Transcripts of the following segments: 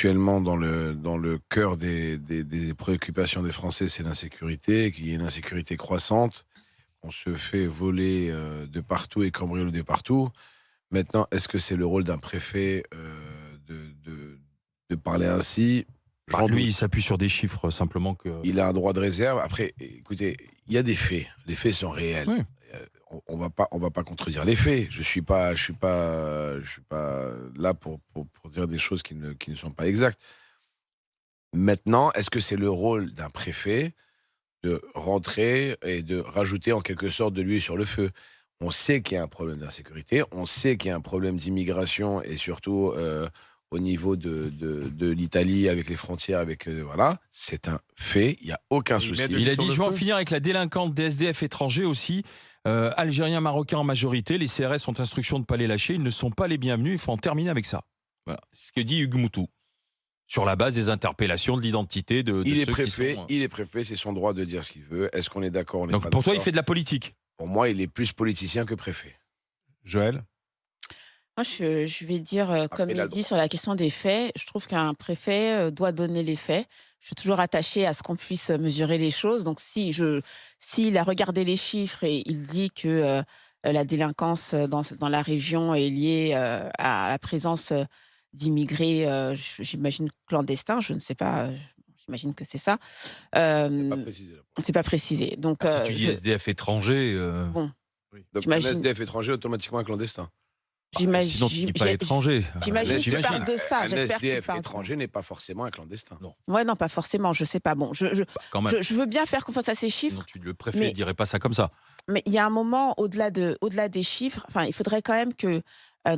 actuellement dans le cœur des préoccupations des Français, c'est l'insécurité, qu'il y ait une insécurité croissante, on se fait voler de partout et cambrioler de partout. Maintenant, est-ce que c'est le rôle d'un préfet de parler ainsi? Bah, J'en lui, il doute. s'appuie sur des chiffres simplement que Il a un droit de réserve. Après, écoutez, il y a des faits. Les faits sont réels. oui. On va pas contredire les faits. Je suis pas là pour dire des choses qui ne sont pas exactes. Maintenant, est-ce que c'est le rôle d'un préfet de rentrer et de rajouter en quelque sorte de l'huile sur le feu? On sait qu'il y a un problème d'insécurité, on sait qu'il y a un problème d'immigration et surtout au niveau de l'Italie avec les frontières, avec voilà, c'est un fait, il y a aucun Il met de souci. Il a l'huile sur dit: le «Je vais en feu? finir avec la délinquante des SDF étrangers aussi, algériens, marocains en majorité. Les CRS ont instruction de ne pas les lâcher. Ils ne sont pas les bienvenus. Il faut en terminer avec ça». Voilà, c'est ce que dit Hugues Moutou, sur la base des interpellations, de l'identité de Il est ceux qui préfet, sont, il est préfet, c'est son droit de dire ce qu'il veut. Est-ce qu'on est d'accord, on n'est donc pas pour toi, il d'accord? fait de la politique? Pour moi, il est plus politicien que préfet. Joël? Moi, je vais dire, Après, comme il a il le dit droit. sur la question des faits, je trouve qu'un préfet, doit donner les faits. Je suis toujours attachée à ce qu'on puisse, mesurer les choses. Donc s'il a regardé les chiffres et il dit que, la délinquance, dans la région est liée, à la présence, d'immigrés, j'imagine clandestins, je ne sais pas, j'imagine que c'est ça. C'est pas Hem, précisé là. c'est pas précisé. Donc Bah, si tu dis je SDF étranger, bon, Oui. Donc un j'imagine SDF étranger, automatiquement un clandestin. sinon tu dis pas j'ai étranger, j'imagine qu'il j'imagine. parle de ça, Un j'espère qu'il SDF parle de ça. étranger n'est pas forcément un clandestin. Non, Ouais, non, pas forcément, je sais pas. Bon, bah, quand même, je veux bien faire confiance à ces sinon chiffres, le préfet mais dirait pas ça comme ça. il y a un moment au-delà des chiffres, enfin, il faudrait quand même que,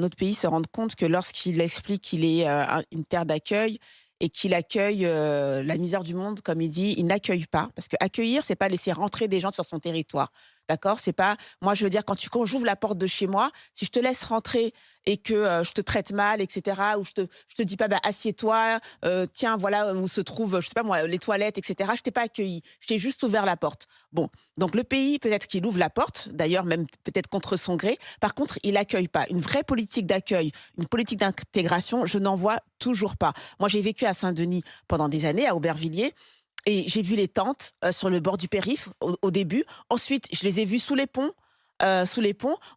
notre pays se rende compte que lorsqu'il explique qu'il est, une terre d'accueil et qu'il accueille, la misère du monde, comme il dit, il n'accueille pas. Parce qu'accueillir, c'est pas laisser rentrer des gens sur son territoire, d'accord? C'est pas moi, je veux dire, quand j'ouvre la porte de chez moi, si je te laisse rentrer et que, je te traite mal et cetera, ou je te dis pas: «Bah, assieds-toi, tiens, voilà où se trouvent, je sais pas moi, les toilettes et cetera», je t'ai pas accueilli, je t'ai juste ouvert la porte. Bon, donc le pays, peut-être qu'il ouvre la porte, d'ailleurs même peut-être contre son gré. Par contre, il accueille pas. Une vraie politique d'accueil, une politique d'intégration, je n'en vois toujours pas. Moi, j'ai vécu à Saint-Denis pendant des années, à Aubervilliers, et j'ai vu les tentes, sur le bord du périph' au début. Ensuite, je les ai vues sous les ponts.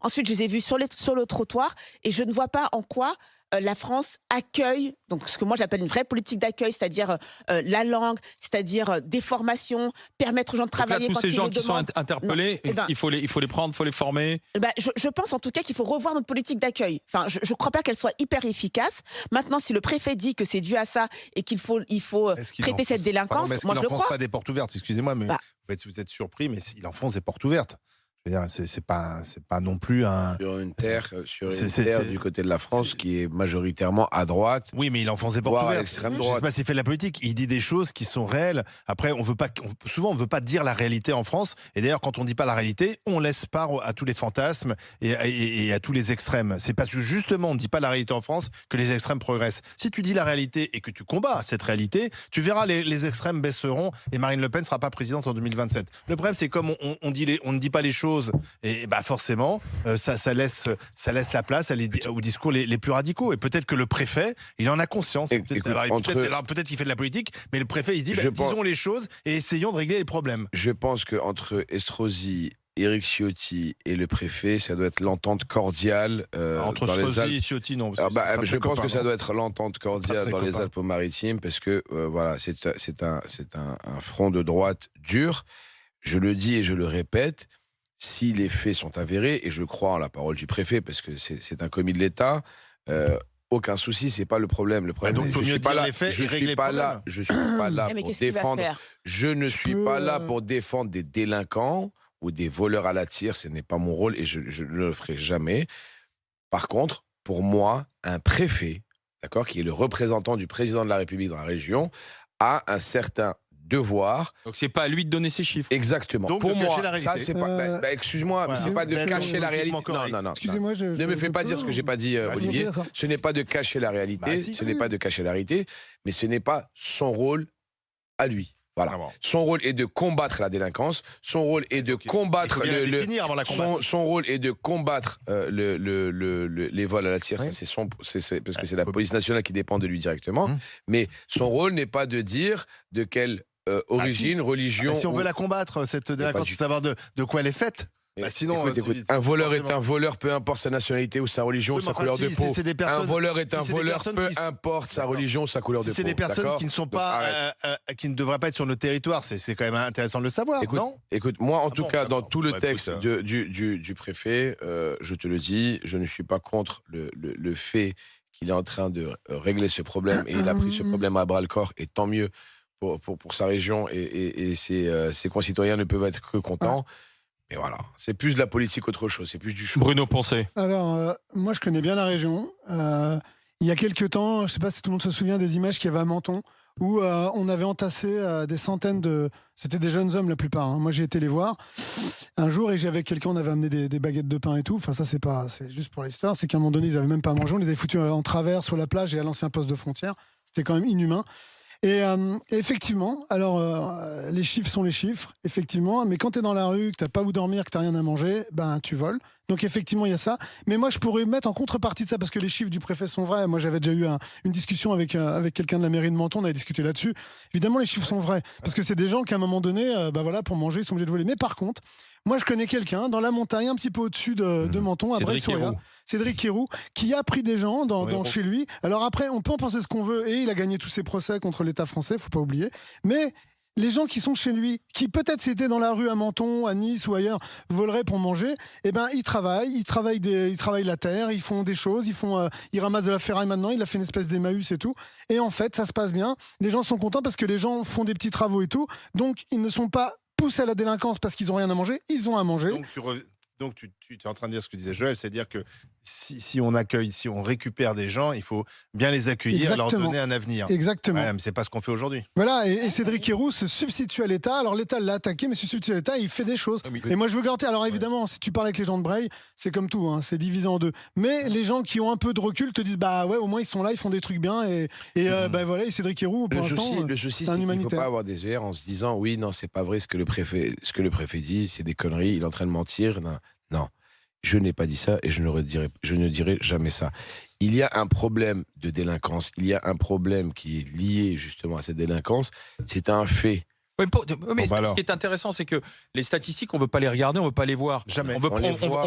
Ensuite, je les ai vues sur le trottoir, et je ne vois pas en quoi, la France accueille, donc ce que moi j'appelle une vraie politique d'accueil, c'est-à-dire, la langue, c'est-à-dire, des formations, permettre aux gens de Donc là, travailler tous quand ces ils gens le qui sont demandent. Non, interpellés, eh ben, il faut les prendre, il faut les former. je pense en tout cas qu'il faut revoir notre politique d'accueil. Enfin, je ne crois pas qu'elle soit hyper efficace. Maintenant, si le préfet dit que c'est dû à ça et qu'il faut Est-ce qu'il traiter cette enfonce pardon, mais délinquance, est-ce moi qu'il je le enfonce crois. pas des portes ouvertes? Excusez-moi, mais Bah, vous êtes surpris, mais il enfonce des portes ouvertes. Je veux dire, c'est pas non plus un Sur une terre du côté de la France c'est qui est majoritairement à droite, oui, mais il enfonce des portes voire à ouvertes. l'extrême Je ne sais droite. pas s'il fait de la politique. Il dit des choses qui sont réelles. Après, souvent, on ne veut pas dire la réalité en France. Et d'ailleurs, quand on ne dit pas la réalité, on laisse part à tous les fantasmes et à tous les extrêmes. C'est parce que justement, on ne dit pas la réalité en France que les extrêmes progressent. Si tu dis la réalité et que tu combats cette réalité, tu verras les extrêmes baisseront et Marine Le Pen ne sera pas présidente en 2027. Le problème, c'est comme on ne dit pas les choses, et bah forcément, ça laisse la place aux discours les plus radicaux. Et peut-être que le préfet, il en a conscience. Écoute, Peut-être qu'il fait de la politique, mais le préfet, il se dit, je pense, disons les choses et essayons de régler les problèmes. je pense qu'entre Estrosi, Éric Ciotti et le préfet, ça doit être l'entente cordiale Entre dans les Strozzi Alpes. et Ciotti, non. Ah bah, Parce que je c'est pas pense très que ça copain, doit être l'entente non. Pas cordiale très dans les copain. Alpes-Maritimes parce que voilà, c'est un front de droite dur. Je le dis et je le répète, si les faits sont avérés, et je crois en la parole du préfet parce que c'est un commis de l'État, euh, aucun souci, c'est pas le problème. Le problème, donc, il faut je mieux suis pas dire là, les faits je et régler suis le pas là, problème. je suis pas là Eh, mais pour qu'est-ce qu'il va défendre. faire? Je ne suis pas là pour défendre des délinquants ou des voleurs à la tire. Ce n'est pas mon rôle et je ne le ferai jamais. Par contre, pour moi, un préfet, d'accord, qui est le représentant du président de la République dans la région, a un certain devoir. Donc c'est pas à lui de donner ces chiffres. Exactement. Donc, Pour de cacher moi, la ça réalité. c'est pas. Excuse-moi, mais Voilà. c'est pas de D'être cacher la réalité. politiquement Non, correct. non, non. Excusez-moi, Ne me fais pas dire ce que j'ai pas dit, Vas-y. Olivier. D'accord. Ce n'est pas de cacher la réalité. Bah, si. Ce n'est pas de cacher la réalité, mais ce n'est pas son rôle à lui. Voilà. Ah bon. Son rôle est de combattre la délinquance. Son rôle est de combattre avant la combattre. son rôle est de combattre les vols à la tire. Oui. Ça, parce que c'est la police nationale qui dépend de lui directement. Mais son rôle n'est pas de dire de quelle origine, religion. Si on veut la combattre, cette délinquance, il faut savoir de quoi elle est faite. Sinon, écoute, un voleur est un voleur, peu importe sa nationalité ou sa religion, ou sa couleur de peau. Un voleur est un voleur, peu importe sa religion, sa couleur de peau. C'est des personnes qui ne sont pas, qui ne devraient pas être sur notre territoire. C'est quand même intéressant de le savoir, non ? Écoute, moi, en tout cas, dans tout le texte du préfet, je te le dis, je ne suis pas contre le fait qu'il est en train de régler ce problème et il a pris ce problème à bras-le-corps et tant mieux pour sa région et ses concitoyens ne peuvent être que contents. Mais voilà, c'est plus de la politique qu'autre chose, c'est plus du show. Bruno Poncet. Alors, moi, je connais bien la région. Il y a quelques temps, je ne sais pas si tout le monde se souvient des images qu'il y avait à Menton, où on avait entassé des centaines de... C'était des jeunes hommes la plupart. Hein. Moi, j'ai été les voir un jour et j'avais quelqu'un, on avait amené des baguettes de pain et tout. Enfin, ça, c'est juste pour l'histoire. C'est qu'à un moment donné, ils n'avaient même pas à manger. On les avait foutus en travers sur la plage et à l'ancien poste de frontière. C'était quand même inhumain. Et effectivement, alors les chiffres sont les chiffres, effectivement, mais quand tu es dans la rue, que tu n'as pas où dormir, que tu n'as rien à manger, ben tu voles. Donc effectivement, il y a ça. Mais moi, je pourrais mettre en contrepartie de ça, parce que les chiffres du préfet sont vrais. Moi, j'avais déjà eu une discussion avec quelqu'un de la mairie de Menton, on avait discuté là-dessus. Évidemment, les chiffres sont vrais, parce que c'est des gens qui, à un moment donné, voilà, pour manger, ils sont obligés de voler. Mais par contre, moi, je connais quelqu'un dans la montagne, un petit peu au-dessus de Menton, à Bray-sur-Loire. Cédric Héroux, qui a pris des gens chez lui. Alors après, on peut en penser ce qu'on veut, et il a gagné tous ses procès contre l'État français, faut pas oublier. Mais les gens qui sont chez lui, qui peut-être s'étaient dans la rue à Menton, à Nice ou ailleurs, voleraient pour manger, eh ben ils travaillent la terre, ils font des choses, ils ramassent de la ferraille maintenant, il a fait une espèce d'Emmaüs et tout. Et en fait, ça se passe bien. Les gens sont contents parce que les gens font des petits travaux et tout. Donc, ils ne sont pas poussés à la délinquance parce qu'ils n'ont rien à manger, ils ont à manger. Donc, tu es en train de dire ce que disait Joël, c'est-à-dire que si on accueille, si on récupère des gens, il faut bien les accueillir, leur donner un avenir. Exactement. Ouais, mais c'est pas ce qu'on fait aujourd'hui. Voilà, et Cédric Héroux se substitue à l'État. Alors l'État l'a attaqué, mais se substitue à l'État et il fait des choses. Et moi, je veux garantir. Alors évidemment, si tu parles avec les gens de Breil, c'est comme tout, hein, c'est divisé en deux. Mais les gens qui ont un peu de recul te disent, bah ouais, au moins ils sont là, ils font des trucs bien. Bah voilà, et Cédric Héroux, pour l'instant, le souci, c'est qu'il ne faut pas avoir des erreurs en se disant, oui, non, c'est pas vrai ce que le préfet dit, c'est des conneries, il est en train de mentir. Non. Je n'ai pas dit ça et je ne dirai jamais ça. Il y a un problème de délinquance, il y a un problème qui est lié justement à cette délinquance, c'est un fait. Oui, mais ce qui est intéressant, c'est que les statistiques, on ne veut pas les regarder, on ne veut pas les voir. Jamais. On ne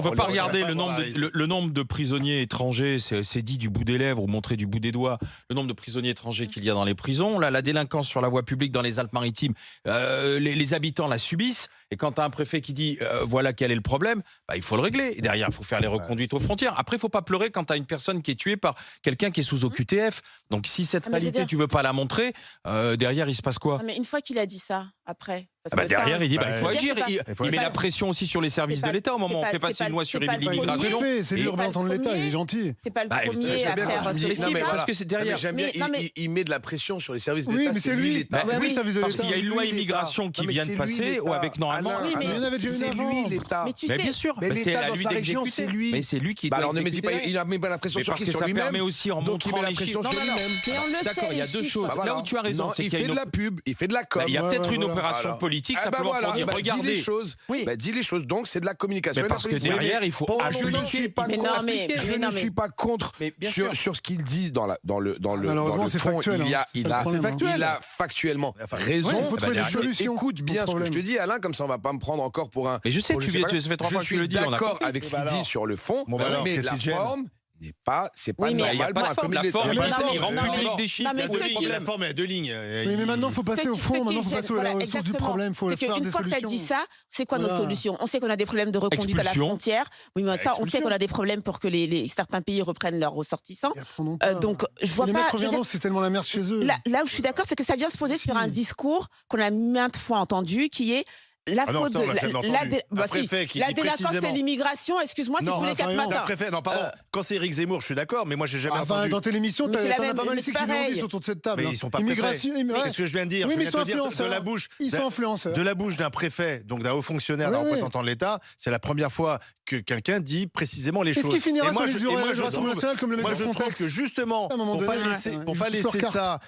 veut pas regarder le nombre de prisonniers étrangers, c'est dit du bout des lèvres ou montré du bout des doigts, le nombre de prisonniers étrangers qu'il y a dans les prisons. Là, la délinquance sur la voie publique dans les Alpes-Maritimes, les habitants la subissent. Et quand tu as un préfet qui dit voilà quel est le problème, bah, il faut le régler. Et derrière, il faut faire les reconduites aux frontières. Après, il ne faut pas pleurer quand tu as une personne qui est tuée par quelqu'un qui est sous OQTF. Donc, si cette réalité, tu ne veux pas la montrer, derrière, il se passe quoi ? Mais une fois qu'il a dit ça, après. Derrière, il dit il faut agir. Il met pas- la pression aussi sur les services de l'État au moment où on fait passer une loi sur l'immigration. C'est lui le représentant de l'État, il est gentil. C'est pas le premier à faire ce Mais débat. parce que c'est derrière. J'aime bien, il met de la pression sur les services de l'État. Oui, mais c'est lui. l'État. Oui, Parce qu'il y a une loi immigration qui vient de passer, ou avec normalement. Oui, mais- Il y en avait déjà une C'est avant. lui l'État. Mais tu Mais sais, bien sûr, Mais c'est l'État à dans lui sa région, d'exécuter. c'est lui. Mais c'est lui qui Bah doit alors ne me dis pas, exécuter. il a mis pas la pression Mais sur parce qui, que sur ça lui-même. permet aussi en Donc il met montrant la les pression chiffres. sur lui-même. mais on le D'accord, sait, il y a les deux chiffres. choses. Bah voilà. Là où tu as raison, Non, c'est il qu'il y a fait de la pub, il fait de la com. il y a peut-être une voilà. opération Alors. politique Ah bah simplement voilà, pour dire bah, dis les regardez. choses. Oui. Bah, dis les choses. Donc c'est de la communication. Mais et de la parce que politique. derrière, il faut Je ne appliquer. suis pas Mais contre. non, mais- Je mais non, ne mais- suis pas contre Mais bien sûr. sur ce qu'il dit dans le Malheureusement, c'est fond. factuel, Il hein. C'est ça le problème, hein. il a factuellement raison. Ouais, il faut trouver des solutions Écoute bien au ce que je te problème. dis, Alain, comme ça on va pas me prendre encore pour un. Mais je sais, pour tu sais pas ça fait 3 fois que tu le dis. Je on suis a d'accord compris. avec ce Bah qu'il dit alors. sur le fond, Bon, bah alors, mais qu'est-ce la qui te gêne forme n'est pas, c'est pas Oui, mais Il n'y a normal pas pour de un forme. La communiqué forme, d'État. mais il non, remplit des chiffres. non, mais il y a ce deux qui- problèmes. La forme, il y a deux lignes. Oui, mais maintenant, il faut passer au fond. Maintenant, il faut passer à la ressource du problème. Il faut C'est faire qu'une des fois que tu as solutions. dit ça, c'est quoi nos Voilà. solutions? On sait qu'on a des problèmes de reconduite à la Expulsion. frontière. Oui, mais ça, on sait Expulsion. qu'on a des problèmes pour que certains pays reprennent leurs ressortissants. Et après, on en parle. Donc, je vois les pas. mecs je veux dire, reviendront, c'est tellement la merde chez eux. là où je suis d'accord, c'est que ça vient se poser sur un discours qu'on a maintes fois entendu, qui est La Ah non, faute ça, on l'a jamais entendu. bah Un si, préfet qui la dit délinquance et précisément- l'immigration, excuse-moi, c'est Non, tous les 4 enfin, Un matins. préfet, non, pardon. Quand c'est Éric Zemmour, je suis d'accord, mais moi, j'ai jamais Enfin, entendu. dans tes émissions, Mais c'est la t'en as même- pas mal mais ici c'est qui l'ont dit pareil. autour de cette table. Mais hein. ils sont pas Immigration, C'est ce que je viens de dire. Oui, Je mais viens ils sont de dire de influenceurs. la bouche. Ils sont influenceurs. De la bouche d'un préfet, donc d'un haut fonctionnaire, Oui, d'un oui. représentant de l'État, c'est la première fois que quelqu'un dit précisément les Est-ce choses. qu'il finira Et moi, sur je- les et moi, durées je du Rassemblement trouve- national comme le met Moi, dans je le trouve contexte que justement, À un moment pour pas donné, laisser, ouais, pour ils pas jouent leur laisser carte. ça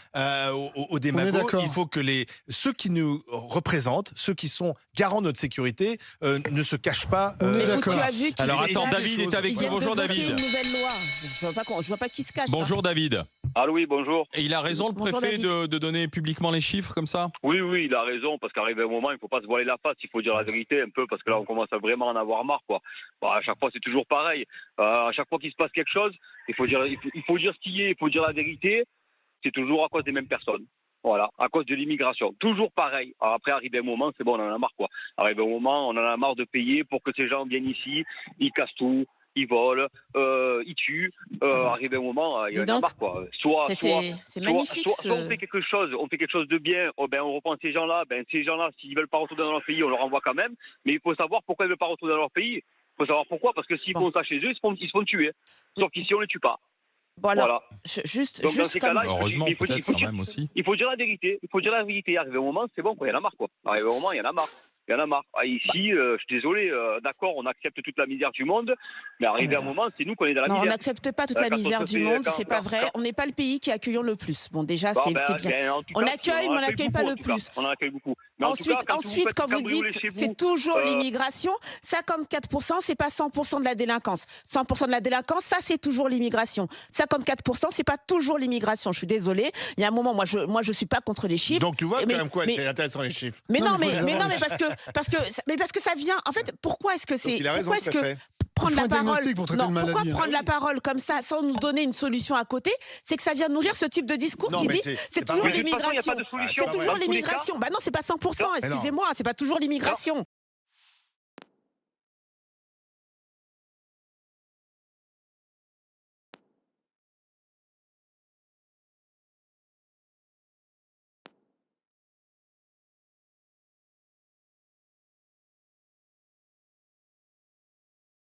aux démagos, d'accord. il faut que ceux qui nous représentent, ceux qui sont garants de notre sécurité, ne se cachent pas. On est Écoute, d'accord. tu as vu qu'ils Alors Et attends, des David choses- est avec ils nous. viennent de Bonjour voter David. une nouvelle loi. Je vois pas qui se cache. Bonjour David. Allô, oui, bonjour. Et il a raison le Bonjour, préfet David. de donner publiquement les chiffres comme ça? Oui, oui, il a raison, parce qu'arrivé un moment, il ne faut pas se voiler la face, il faut dire la vérité un peu, parce que là, on commence à vraiment en avoir marre, quoi. Bon, à chaque fois, c'est toujours pareil. À chaque fois qu'il se passe quelque chose, il faut dire ce qui est, il faut dire la vérité. C'est toujours à cause des mêmes personnes. Voilà, à cause de l'immigration. Toujours pareil. Alors après, arrivé un moment, c'est bon, on en a marre, quoi. Arrivé un moment, on en a marre de payer pour que ces gens viennent ici, ils cassent tout. Ils volent, ils tuent. Arrivé un moment, il y en Dis a donc, marre, quoi. c'est magnifique. Soit on fait quelque chose de bien, on reprend ces gens-là, s'ils veulent pas retourner dans leur pays, on leur envoie quand même. Mais il faut savoir pourquoi ils veulent pas retourner dans leur pays. Il faut savoir pourquoi, parce que s'ils font ça chez eux, ils se font tuer. Sauf qu'ici, on les tue pas. Bon alors, Voilà. juste Donc, dans ces comme cas-là, Heureusement, il faut- peut-être quand même aussi. Il faut dire la vérité. Arrivé au moment, c'est bon, quoi. Il y en a marre, quoi. Arrivé au moment, il y en a marre. Ici, je suis désolé, d'accord, on accepte toute la misère du monde, mais arrivé à un moment, c'est nous qu'on est dans la non, on misère. n'accepte pas toute la Quand on misère se du fait- monde, quand- c'est pas quand- vrai. quand- On n'est pas le pays qui accueille le plus. Bon, déjà, Bon, c'est ben, bien. en tout On cas, accueille, mais on n'accueille pas beaucoup, le en tout cas. plus. On en accueille beaucoup. Mais en tout cas, Ensuite, faites quand vous cambrioler dites chez vous, c'est toujours l'immigration, 54%, c'est pas 100% de la délinquance. 100% de la délinquance, ça c'est toujours l'immigration. 54%, c'est pas toujours l'immigration. Je suis désolée. Il y a un moment, moi je suis pas contre les chiffres. Donc tu vois Mais- quand même quoi, mais- c'est intéressant les chiffres. Mais Non, non, mais faut mais les non, avoir, mais parce que ça vient. En fait, pourquoi est-ce que Donc c'est il a raison, pourquoi le est-ce que préfet. prendre Il faut la un parole diagnostic pour traiter non, une maladie. pourquoi prendre Ah la oui. parole comme ça sans nous donner une solution à côté? C'est que ça vient nourrir ce type de discours Non, qui mais dit c'est c'est pas toujours vrai. Mais de toute façon, il n'y a l'immigration. pas de solution. C'est toujours Dans tous les l'immigration. Bah non, c'est pas 100%, Mais non. excusez-moi, c'est pas toujours l'immigration.